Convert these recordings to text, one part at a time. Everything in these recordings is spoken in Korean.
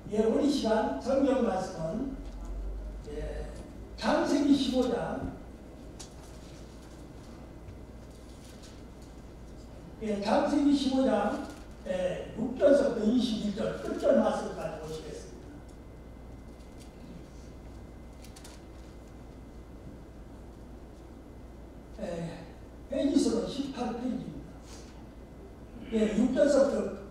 우리 시간 성경 말씀은 창세기 15장 창세기 15장 6절부터 21절 끝절 말씀까지 보시겠습니다. 페이지수는 18페이지입니다. 6절부터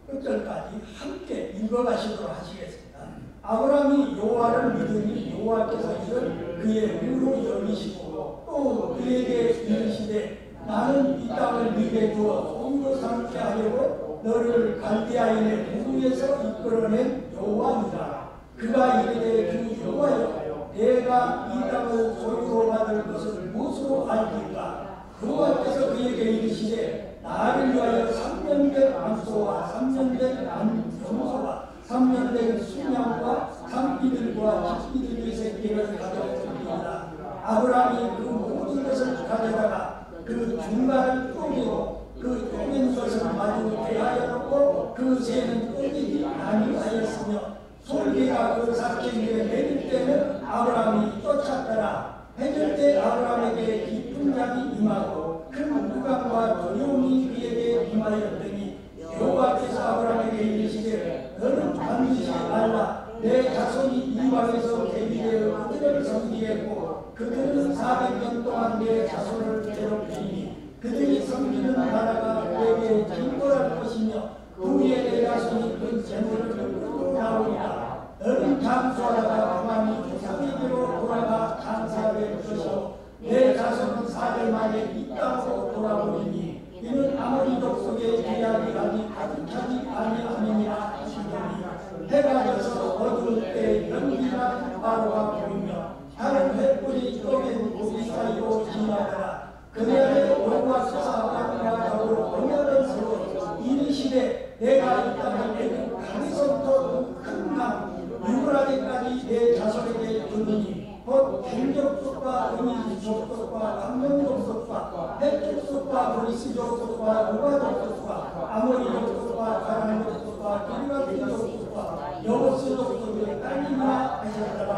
끝절까지 함께 읽어가시도록 하시겠습니다. 아브라함이 여호와를 믿으니 여호와께서 이를 그의 의로 여기시고 또 그에게 이르시되 나는 이 땅을 네게 주어 소유로 삼게 하려고 너를 갈대아인의 무리에서 이끌어낸 여호와니라. 그가 이르되 주 여호와여 내가 이 땅을 소유로 받을 것을 무엇으로 알리까? 여호와께서 그에게 이르시되 나를 위하여 3년 된 암소와 3년 된 염소와 3년 된 순양과 산비들과 집비들의 새끼를 가져오리라. 아브라함이 그 모든 것을 가져다가 그 중간을 쪼개고 그 쪼갠 것을 마주 대하여 놓고 그 새는 쪼개지 아니하였으며 솔개가 그 사케미에 내릴 때는 아브라함이 쫓았더라. 해질 때 아브라함에게 깊은 잠이 임하고 큰 누각과 두려움이 그에게 임하였더니 여호와께서 아브라함에게 이르시되 너는 반드시 알라. 내 자손이 이방에서 대비되어 그들을 섬기겠고 그들은 400년 동안 내 자손을 괴롭히니 그들이 섬기는 나라가 그에게 진거할 것이며 그 위에 내 자손이 그 재물을 끌고 나오리라. 너는 장수하다가 그만이 조상에게로 돌아가 장사될 것이요 내 자손은 4절 만에 이 땅으로 돌아오리니 이는 아모리 족속의 계약이 아직 가득하지 아니함이니라 하시더니 해가 져서 어두울 때 연기나 바로가 보이며 다른 횃불이 쪼갠 고기 사이로 지나가라. 그날에 여호와께서 아브라함과 더불어 언약을 세워 이르시되 내가 이 땅을 애굽 강에서부터 큰 강 유브라데까지 내 자손에게 주느니 곧 갱족속과 은이 족속과 강론 족속과 헷 족속과 브리스 족속과 루바 족속과 아모리 족속과 가람 족속과 기르가기 족속과 여호스 족속의 땅이라 하셨더라.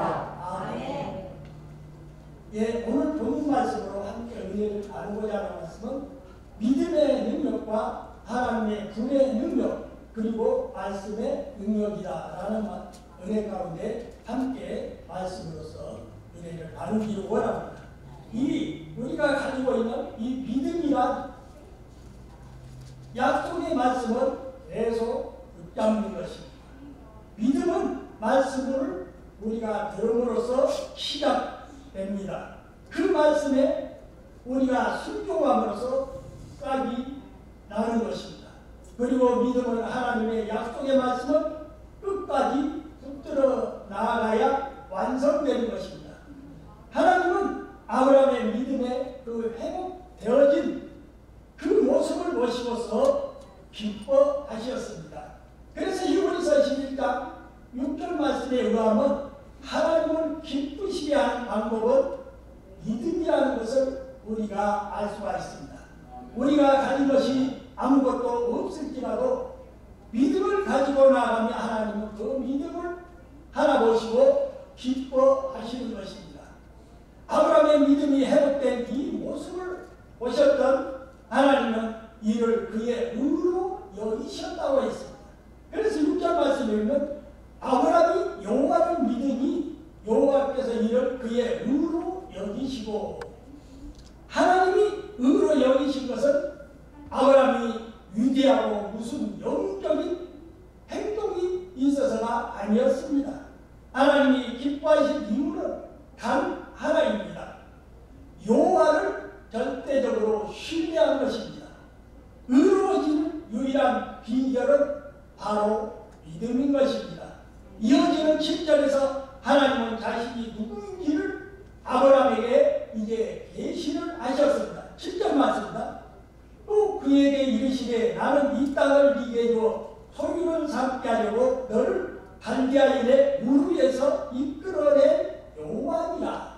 아멘. 오늘 본문 말씀으로 함께 은혜를 나누고자 하는 말씀은 믿음의 능력과 하나님의 분의 능력 그리고 말씀의 능력이다라는 은혜 가운데 함께 말씀으로서 은혜를 나누기를 원합니다. 이 우리가 가지고 있는 이 믿음이란 약속의 말씀을 계속 붙잡는 것입니다. 믿음은 말씀을 우리가 들음으로써 시작됩니다. 그 말씀에 우리가 순종함으로써 싹이 나는 것입니다. 그리고 믿음은 하나님의 약속의 말씀을 끝까지 붙들어 나아가야 완성되는 것입니다. 하나님은 아브라함의 믿음에 그 회복되어진 그 모습을 보시고서 기뻐하셨습니다. 그래서 히브리서 11장 6절 말씀에 의하면 하나님을 기쁘시게 하는 방법은 믿음이라는 것을 우리가 알 수가 있습니다. 우리가 가진 것이 아무것도 없을지라도 믿음을 가지고 나가면 하나님은 그 믿음을 하나 보시고 기뻐하시는 것입니다. 아브라함의 믿음이 회복된 이 모습을 보셨던 하나님은 이를 그의 의로 여기셨다고 했습니다. 그래서 6절 말씀에 보면 아브라함이 여호와를 믿으니 여호와께서 이를 그의 의로 여기시고 하나님이 의로 여기신 것은 아브라함이 위대하고 무슨 영적인 행동이 있어서가 아니었습니다. 하나님이 기뻐하신 이유는 단 하나입니다. 여호와를 절대적으로 신뢰한 것입니다. 의로워지는 유일한 비결은 바로 믿음인 것입니다. 이어지는 7절에서 하나님은 자신이 누구인지를 아브라함에게 이제 계시를 하셨습니다. 7절 말씀입니다. 또 그에게 이르시되 나는 이 땅을 네게 주어 소유를 삼게 하려고 너를 갈대아인의 우르에서 이끌어낸 여호와니라.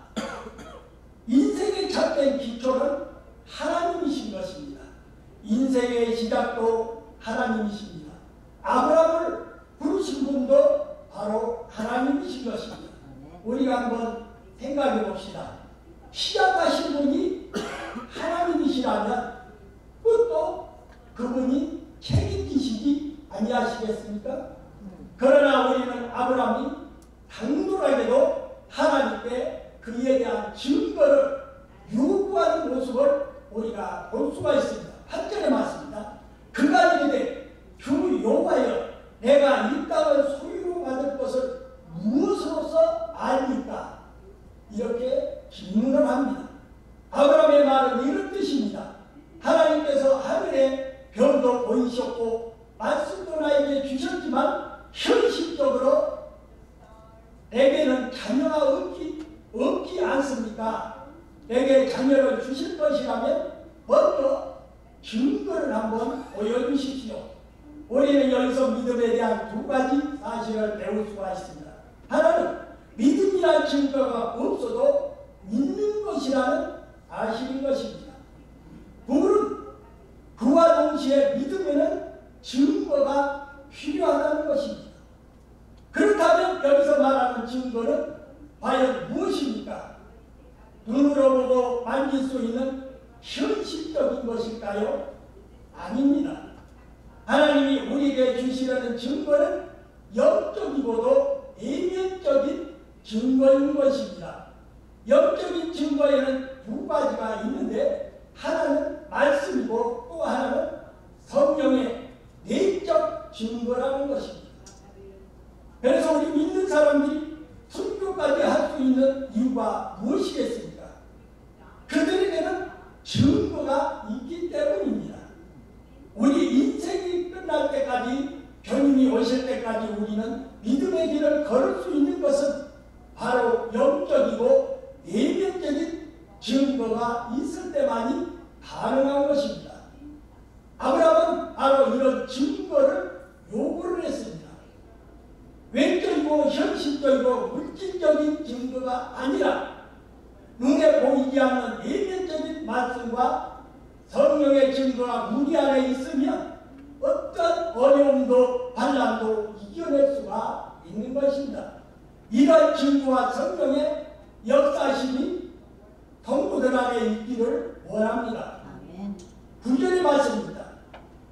인생의 참된 기초는 하나님이신 것입니다. 인생의 시작도 하나님이십니다. 아브라함을 부르신 분도 하시겠습니까? 그러나 우리는 아브라함이 당돌하게도 하나님께 그에 대한 증거를 요구하는 모습을 우리가 볼 수가 있습니다. 8절에 맞습니다. 그가 이르되 주 여호와여 내가 이 땅을 소유로 받을 것을 무엇으로서 알니까? 이렇게 질문을 합니다. 아브라함의 말은 이런 뜻입니다. 하나님께서 하늘에 별도 보이셨고 말씀도 나에게 주셨지만 현실적으로 내게는 자녀가 없지 않습니까? 내게 자녀를 주실 것이라면 먼저 증거를 한번 보여주십시오. 우리는 여기서 믿음에 대한 두 가지 사실을 배울 수가 있습니다. 하나는 믿음이란 증거가 없어도 믿는 것이라는 사실인 것입니다. 둘은 그와 동시에 믿음에는 증거가 필요하다는 것입니다. 그렇다면 여기서 말하는 증거는 과연 무엇입니까? 눈으로 보고 만질 수 있는 현실적인 것일까요? 아닙니다. 하나님이 우리에게 주시려는 증거는 영적이고도 내면적인 증거인 것입니다. 영적인 증거에는 두 가지가 있는데 하나는 말씀이고 또 하나는 성령의 내적 증거라는 것입니다. 그래서 우리 믿는 사람들이 순교까지 할 수 있는 이유가 무엇이겠습니까? 그들에게는 증거가 있기 때문입니다. 우리 인생이 끝날 때까지 주님이 오실 때까지 우리는 믿음의 길을 걸을 수 있는 것은 바로 영적이고 내면적인 증거가 있을 때만이 가능한 것입니다. 아브라함은 바로 이런 증거를 요구를 했습니다. 외적이고 현실적이고 물질적인 증거가 아니라 눈에 보이지 않는 내면적인 말씀과 성령의 증거가 우리 안에 있으면 어떤 어려움도 반란도 이겨낼 수가 있는 것입니다. 이런 증거와 성령의 역사심이 성도들 안에 있기를 원합니다. 9절의 말씀입니다.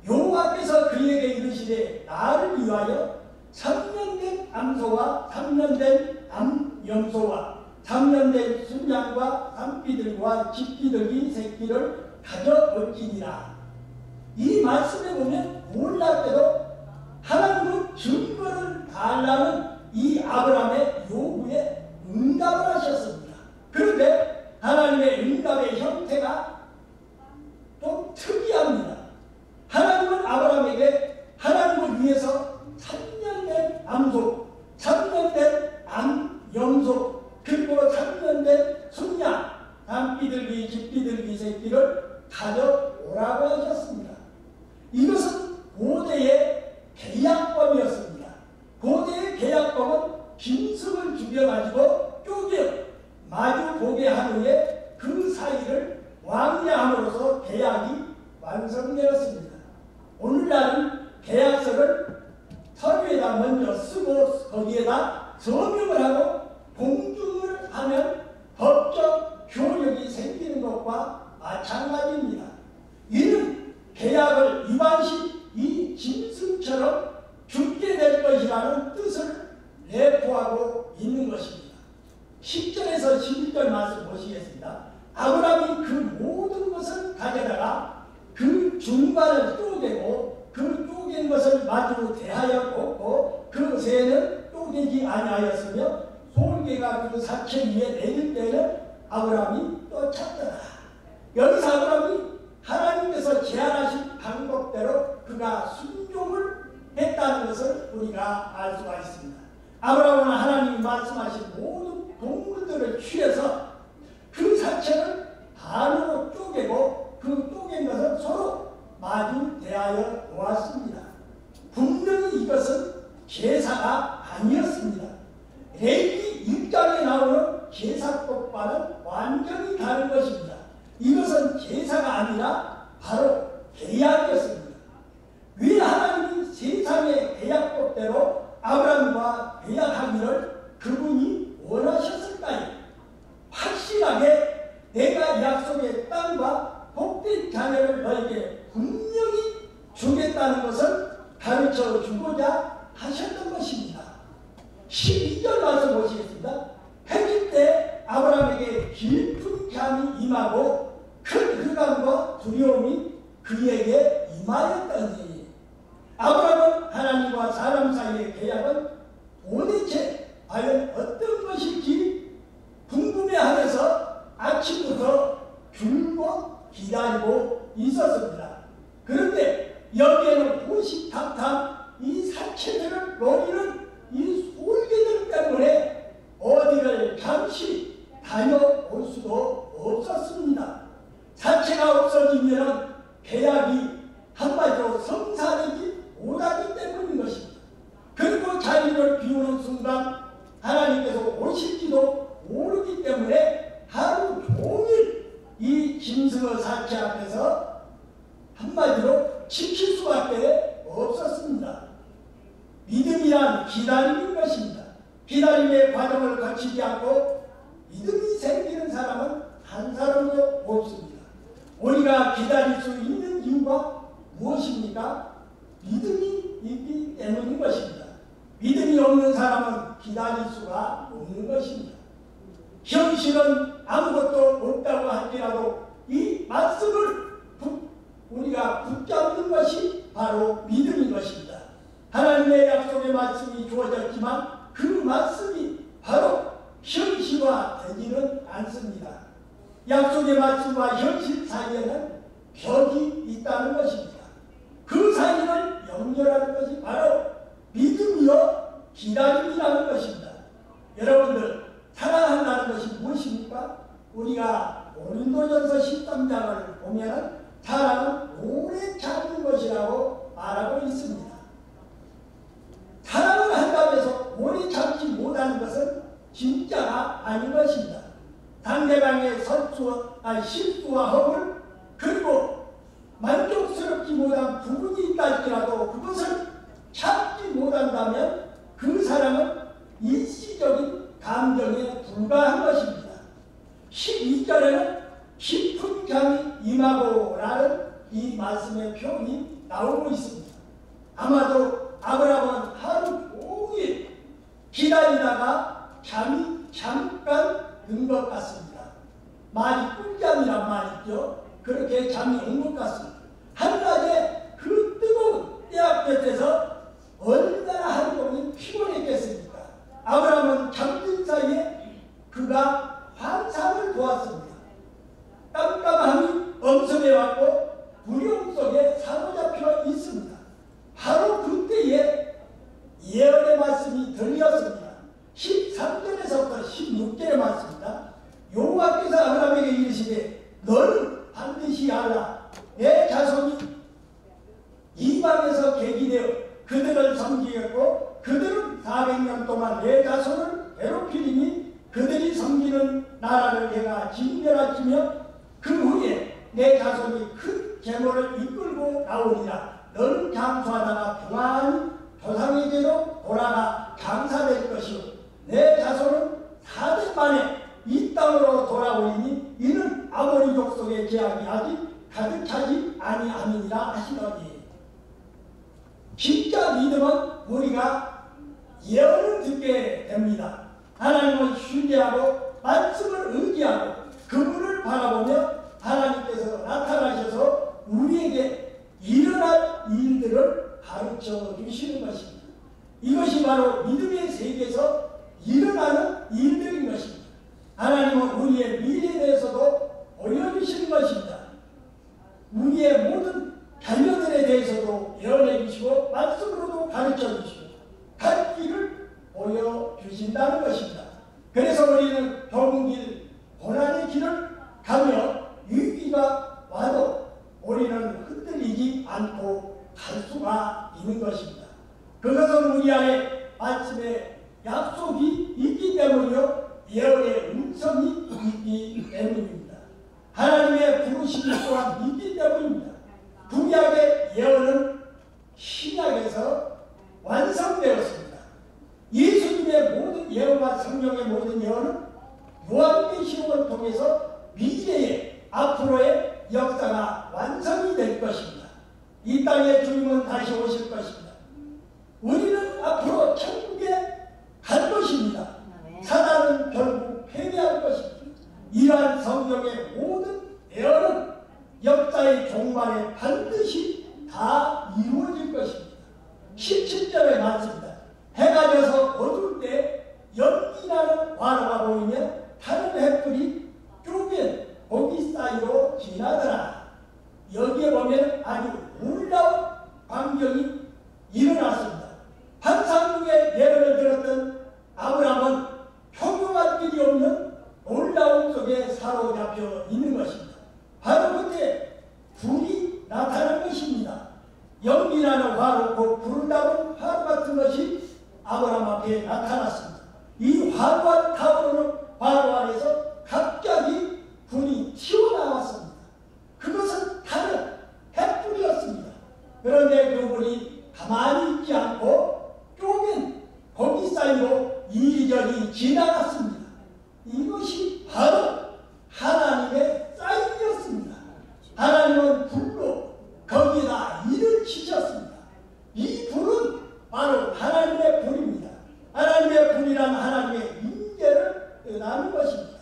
여호와께서 그에게 이르시되 나를 위하여 3년된 암소와 3년된 암염소와 3년된 순양과 산비들과 집비들기 새끼를 가져올지니라. 이 말씀에 보면 놀랍게도 하나님은 증거를 달라는 이 아브라함의 요구에 응답을 하셨습니다. 그런데 하나님의 응답의 형태가 좀 특이합니다. 하나님은 아브라함에게 하나님을 위해서 3년 된 암소, 3년 된 암염소, 그리고 3년 된 순양, 암비둘기, 집비둘기 새끼를 가져오라고 하셨습니다. 이것은 고대의 계약법이었습니다. 고대의 계약법은 짐승을 죽여가지고 쪼개 마주 보게 한 후에 그 사이를 왕래함으로써 계약이 완성되었습니다. 오늘날은 계약서를 서류에다 먼저 쓰고 거기에다 서명을 하고 공증을 하면 법적 효력이 생기는 것과 마찬가지입니다. 이는 계약을 위반시 이 짐승처럼 죽게 될 것이라는 뜻을 내포하고 있는 것입니다. 10절에서 11절 말씀 보시겠습니다. 아브라함이 그 모든 것을 가져다가 그 중간을 쪼개고 그 쪼갠 것을 마주 대하였고 그 새는 쪼개지 아니하였으며 솔개가 그 사체 위에 내릴 때는 아브라함이 또 찾더라. 여기서 아브라함이 하나님께서 제안하신 방법대로 그가 순종을 했다는 것을 우리가 알 수가 있습니다. 아브라함은 하나님이 말씀하신 모든 동물들을 취해서 그 사체를 반으로 쪼개고 그 쪼갠 것을 서로 마주 대하여 보았습니다. 분명히 이것은 제사가 아니었습니다. 레위기 1장에 나오는 제사법과는 완전히 다른 것입니다. 이것은 제사가 아니라 바로 계약이었습니다. 왜 하나님이 세상의 계약법대로 아브라함과 계약하기를 그분이 원하셨을까요? 확실하게 내가 약속의 땅과 복된 자녀를 너에게 분명히 주겠다는 것을 가르쳐 주고자 하셨던 것입니다. 12절 말씀 보시겠습니다. 해질 때 아브라함에게 깊은 잠이 임하고 큰 흑암과 두려움이 그에게 임하였더니, 아브라함은 하나님과 사람 사이의 계약은 도대체 과연 어떤 것일지 궁금해하면서 아침부터 줄곧 기다리고 있었습니다. 그런데 여기에는 호시탐탐 이 사체들을 노리는 이 솔개들 때문에 어디를 잠시 다녀올 수도 없었습니다. 사체가 없어지면 계약이 한마디로 성사되지 못하기 때문인 것입니다. 그리고 자리를 비우는 순간 하나님께서 오실지도 모르기 때문에 하루 종일 이 짐승의 사체 앞에서 한마디로 지킬 수밖에 없었습니다. 믿음이란 기다림인 것입니다. 기다림의 과정을 거치지 않고 믿음이 생기는 사람은 한 사람도 없습니다. 우리가 기다릴 수 있는 이유가 무엇입니까? 믿음이 있기 때문인 것입니다. 믿음이 없는 사람은 기다릴 수가 없는 것입니다. 현실은 아무것도 없다고 할지라도 이 말씀을 우리가 붙잡는 것이 바로 믿음인 것입니다. 하나님의 약속의 말씀이 주어졌지만 그 말씀이 바로 현실화되지는 않습니다. 약속의 말씀과 현실 사이에는 벽이 있다는 것입니다. 그 사이를 연결하는 것이 바로 믿음이요 기다림이라는 것입니다. 여러분들, 사랑한다는 것이 무엇입니까? 우리가 고린도전서 13장을 보면 사랑은 오래 참는 것이라고 말하고 있습니다. 사랑을 한다고 해서 오래 참지 못하는 것은 진짜가 아닌 것입니다. 상대방의 실수와 허물, 그리고 만족스럽지 못한 부분이 있다 할지라도 그것을 참지 못한다면 그 사람은 일시적인 감정에 불과한 것입니다. 12절에는 깊은 잠이 임하고 라는 이 말씀의 표현이 나오고 있습니다. 아마도 아브라함은 하루 종일 기다리다가 잠이 잠깐 든 것 같습니다. 말이 꿀잠이란 말이죠. 그렇게 잠이 온 것 같습니다. 한낮에 그 뜨거운 때앞에서 얼마나 하루 종일 피곤했겠습니까? 아브라함은 잠든 사이에 그가 환상을 보았습니다. 깜깜함이 엄습해 왔고 두려움 속에 사로잡혀 있습니다. 바로 그때에 예언의 말씀이 들렸습니다. 13절에서부터 16절의 말씀입니다. 여호와께서 아브라함에게 이르시되 너는 반드시 알라. 내 자손이 이방에서 계기되어 그들을 섬기겠고 그들은 400년 동안 내 자손을 괴롭히리니 그들이 섬기는 나라를 내가 진멸하시며 그 후에 내 자손이 큰 재물을 이끌고 나오리라. 너는 장수하다가 평안히 조상에게로 돌아가 장사될 것이요 내 자손은 4대 만에 이 땅으로 돌아오리니 이는 아모리족 속의 계약이 아직 가득 차지 아니함이니라 하시더니, 진짜 믿음은 우리가 예언을 듣게 됩니다. 하나님을 신뢰하고 말씀을 의지하고 그분을 바라보며 하나님께서 나타나셔서 우리에게 일어날 일들을 가르쳐 주시는 것입니다. 이것이 바로 믿음의 세계에서 일어나는 일들인 것입니다. 하나님은 우리의 미래에 대해서도 보여주시는 것입니다. 우리의 모든 자녀들에 대해서도 예언해 주시고 말씀으로도 가르쳐 주시고 갈 길을 보여주신다는 것입니다. 그래서 우리는 좁은 길, 고난의 길을 가며 위기가 와도 우리는 흔들리지 않고 갈 수가 있는 것입니다. 그것은 우리 안에 말씀의 약속이 있기 때문이요 예언의 음성이 있기 때문입니다. 하나님의 부르심이 또한 있기 때문입니다. 구약의 예언은 신약에서 완성되었습니다. 예수님의 모든 예언과 성경의 모든 예언은 요한계시록을 통해서 미래의 앞으로의 역사가 완성이 될 것입니다. 이 땅에 주님은 다시 오실 것입니다. 우리는 아브라함 앞에 나타났습니다. 이 화려한 타오르는 바로 안에서 갑자기 불이 튀어나왔습니다. 그것은 다른 횃불이었습니다. 그런데 그 불이 가만히 있지 않고 쪼갠 고기 사이로 이리저리 지나갔습니다. 이것이 바로 하나님의 사인이었습니다. 하나님은 불로 거기에다 일을 치셨습니다. 이 불은 바로 하나님의 불입니다. 하나님의 불이란 하나님의 임재를 뜻하는 것입니다.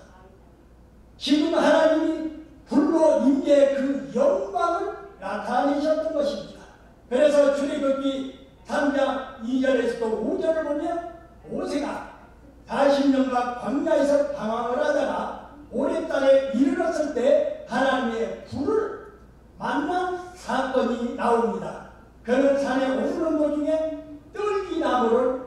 지금 하나님이 불로 임재의 그 영광을 나타내셨던 것입니다. 그래서 출애굽기 3장 2절에서도 5절을 보면 모세가 40년간 광야에서 방황을 하다가 오랫달에 이르렀을 때 하나님의 불을 만난 사건이 나옵니다. 그는 산에 오르는 도중에 떨기나무를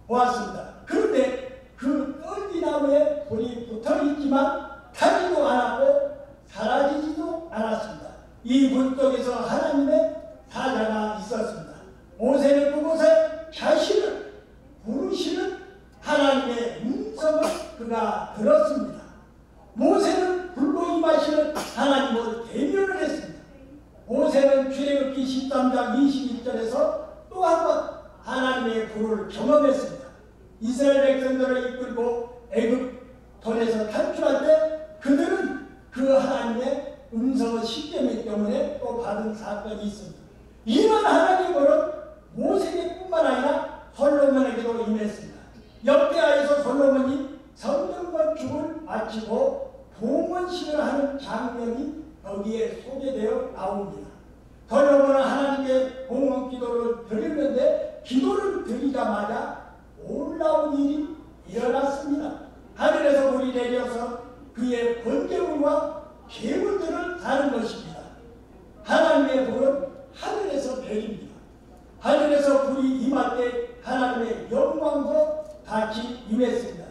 보았습니다. 그런데 그 떨기나무에 불이 붙어 있지만 타지도 않았고 사라지지도 않았습니다. 이 불 속에서 하나님의 사자가 있었습니다. 모세는 그곳에 자신을 부르시는 하나님의 음성을 그가 들었습니다. 모세는 불로 임하시는 하나님을 대면을 했습니다. 모세는 출애굽기 13장 21절에서 또 한 번 하나님의 불을 경험했습니다. 이스라엘 백성들을 이끌고 애굽권에서 탈출할 때 그들은 그 하나님의 음성을 십계명 때문에 또 받은 사건이 있습니다. 이런 하나님의 불은 모세에게뿐만 아니라 솔로몬에게도 임했습니다. 역대하에서 솔로몬이 성전 건축을 마치고 봉헌식을 하는 장면이 거기에 소개되어 나옵니다. 솔로몬은 하나님께 봉헌 기도를 드리는데 기도를 드리자마자 놀라운 일이 일어났습니다. 하늘에서 불이 내려서 그의 번개물과 괴물들을 사는 것입니다. 하나님의 불은 하늘에서 내립니다. 하늘에서 불이 임할 때 하나님의 영광도 같이 임했습니다.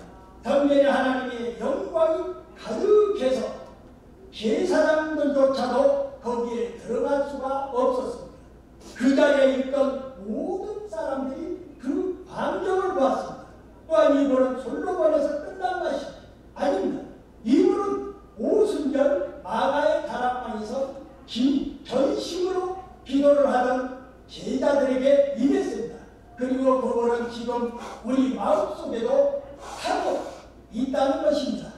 성전에 하나님의 영광이 가득해서 제사장들조차도 거기에 들어갈 수가 없었습니다. 그 자리에 있던 모든 사람들이 그 광경을 보았습니다. 또한 이 불은 솔로몬에서 끝난 것이 아닙니다. 이 불은 오순절 마가의 다락방에서 전심으로 기도를 하던 제자들에게 임했습니다. 그리고 그거는 지금 우리 마음속에도 하고 있다는 것입니다.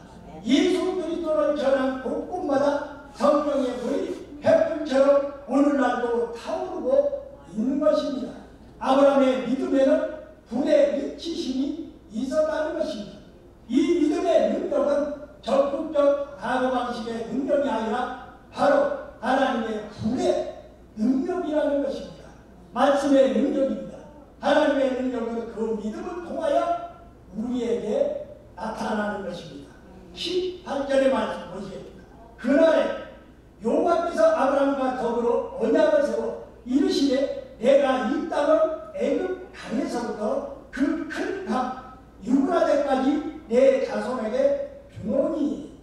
예수 그리스도를 전한 곳곳마다 성령의 불이 횃불처럼 오늘날도 타오르고 있는 것입니다. 아브라함의 믿음에는 불의 미치심이 있었다는 것입니다. 이 믿음의 능력은 적극적 사고방식의 능력이 아니라 바로 하나님의 불의 능력이라는 것입니다. 말씀의 능력입니다. 하나님의 능력은 그 믿음을 통하여 우리에게 나타나는 것입니다. 18절의 말씀 보시겠습니다. 그날에 여호와께서 아브라함과 더불어 언약을 세워 이르시되 내가 이 땅을 애굽 강에서부터 그 큰 강 유브라데까지 내 자손에게 주노니.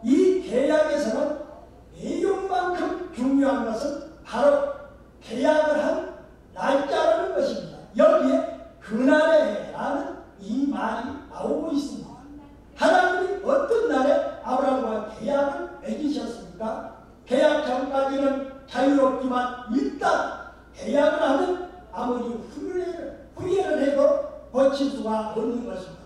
이 계약에서는 내용만큼 중요한 것은 바로 계약을 한 날짜라는 것입니다. 여기에 그날에 라는 이 말이 나오고 있습니다. 하나님이 어떤 날에 아브라함과 계약을 맺으셨습니까? 계약 전까지는 자유롭지만 일단 계약을 하면 아무리 후회를 해도 고칠 수가 없는 것입니다.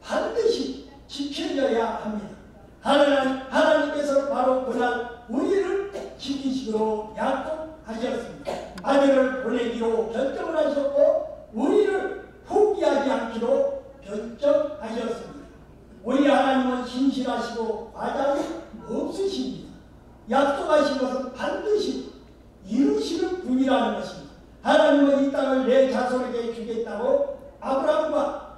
반드시 지켜져야 합니다. 하나님께서 바로 그날 우리를 지키시기로 약속하셨습니다. 아들을 보내기로 결정을 하셨고 우리를 포기하지 않기로 결정하셨습니다. 우리 하나님은 신실하시고 과장이 없으십니다. 약속하신 것은 반드시 이루시는 분이라는 것입니다. 하나님은 이 땅을 내 자손에게 주겠다고 아브라함과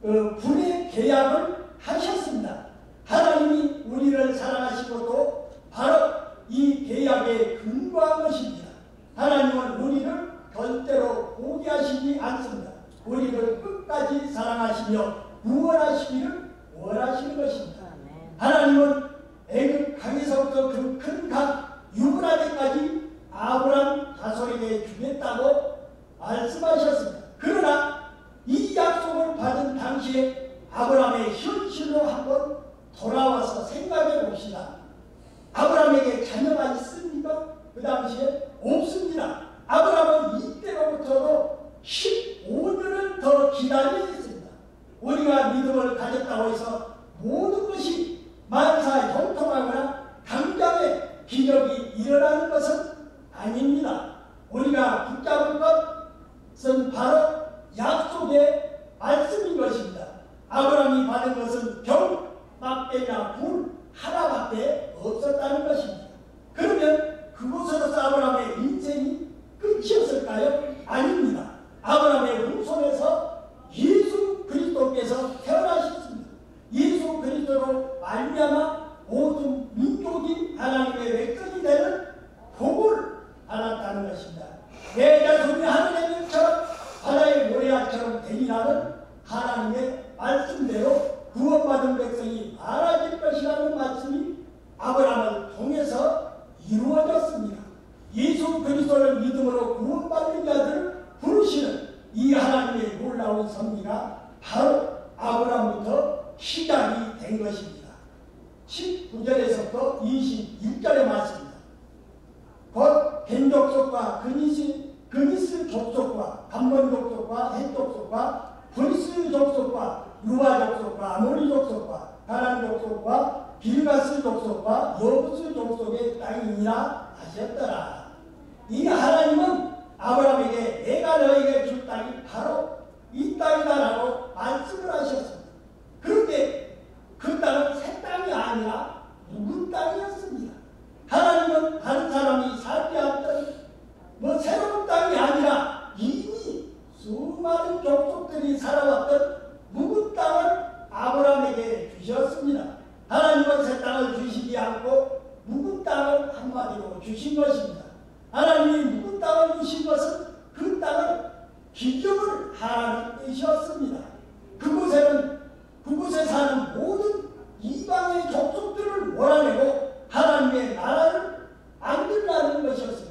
불의 계약을 하셨습니다. 하나님이 우리를 사랑하신 것도 바로 이 계약에 근거한 것입니다. 하나님은 우리를 절대로 포기하시지 않습니다. 우리를 끝까지 사랑하시며 구원하시기를 원하시는 것입니다. 하나님은 애굽 강에서부터 그 큰 강 유브라데까지 아브라함 자손에게 주겠다고 말씀하셨습니다. 그러나 당시에 아브라함의 현실로 한번 돌아와서 생각해 봅시다. 아브라함에게 자녀가 있습니까? 그 당시에 없습니다. 아브라함은 이때로부터도 15년을 더 기다려야 했습니다. 우리가 믿음을 가졌다고 해서 모든 것이 만사에 형통하거나 당장에 기적이 일어나는 것은 아닙니다. 우리가 붙잡을 것은 바로 약속의 말씀인 것입니다. 아브라함이 받은 것은 병밖에나 굴 하나밖에 없었다는 것입니다. 그러면 그곳으로서 아브라함의 인생이 끝이었을까요? 아닙니다. 아브라함의 후손에서 예수 그리스도께서 태어나셨습니다. 예수 그리스도로 말미암아 모든 민족이 하나님의 백성이 되는 복을 받았다는 것입니다. 내 자손이 하늘의 별처럼 바다의 모래알처럼 되리라는 하나님의 말씀대로 구원받은 백성이 많아질 것이라는 말씀이 아브라함을 통해서 이루어졌습니다. 예수 그리스도를 믿음으로 구원받는 자들을 부르시는 이 하나님의 놀라운 섭리가 바로 아브라함부터 시작이 된 것입니다. 19절에서부터 21절의 말씀입니다. 곧 벤 족속과 그니스 족속과 감몬 족속과 헷 족속과 브리스 족속과 루아 족속과 아모리 족속과 가란 족속과 길가스 족속과 여부스 족속의 땅이니라 하셨더라. 이 하나님은 아브라함에게 내가 너에게 줄 땅이 바로 이 땅이다라고 말씀을 하셨습니다. 그런데 그 땅은 새 땅이 아니라 묵은 땅이었습니다. 하나님은 다른 사람이 살지 않던 새로운 땅이 아니라 이미 수많은 족속들이 살아왔던 묵은 땅을 아브라함에게 주셨습니다. 하나님은 새 땅을 주시지 않고 묵은 땅을 한마디로 주신 것입니다. 하나님이 묵은 땅을 주신 것은 그 땅을 기업을 하라는 뜻이었습니다. 그곳에 사는 모든 이방의 족속들을 몰아내고 하나님의 나라를 만들라는 것이었습니다.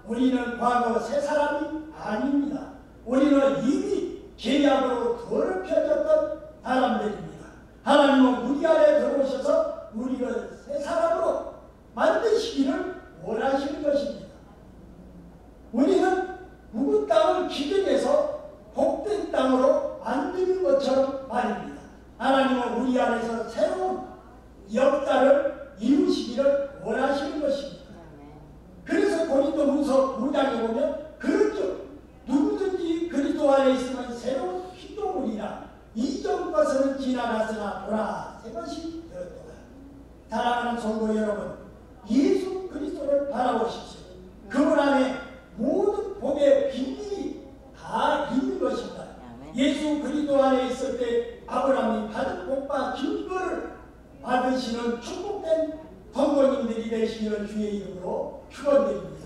우리는 과거 새 사람이 아닙니다. 우리는 이미 죄악으로 더럽혀졌던 사람들입니다. 하나님은 우리 안에 들어오셔서 우리를 새 사람으로 만드시기를 원하시는 것입니다. 우리는 묵은 땅을 기증해서 복된 땅으로 만드는 것처럼 말입니다. 하나님은 우리 안에서 새로운 역사를 이루시기를 원하시는 것입니다. 그래서 고린도후서 5장에 보면 그렇죠. 누구든지 그리스도 안에 있으면 새로운 피조물이라 이전 것은 지나갔으나 보라 새 것이 되었도다. 사랑하는 성도 여러분, 예수 그리스도를 바라보십시오. 그분 안에 모든 복의 비밀이 다 있는 것입니다. 예수 그리스도 안에 있을 때 아브라함이 받은 복과 증거를 받으시는 축복된 성도님들이 되시기를 주의 이름으로 축원드립니다.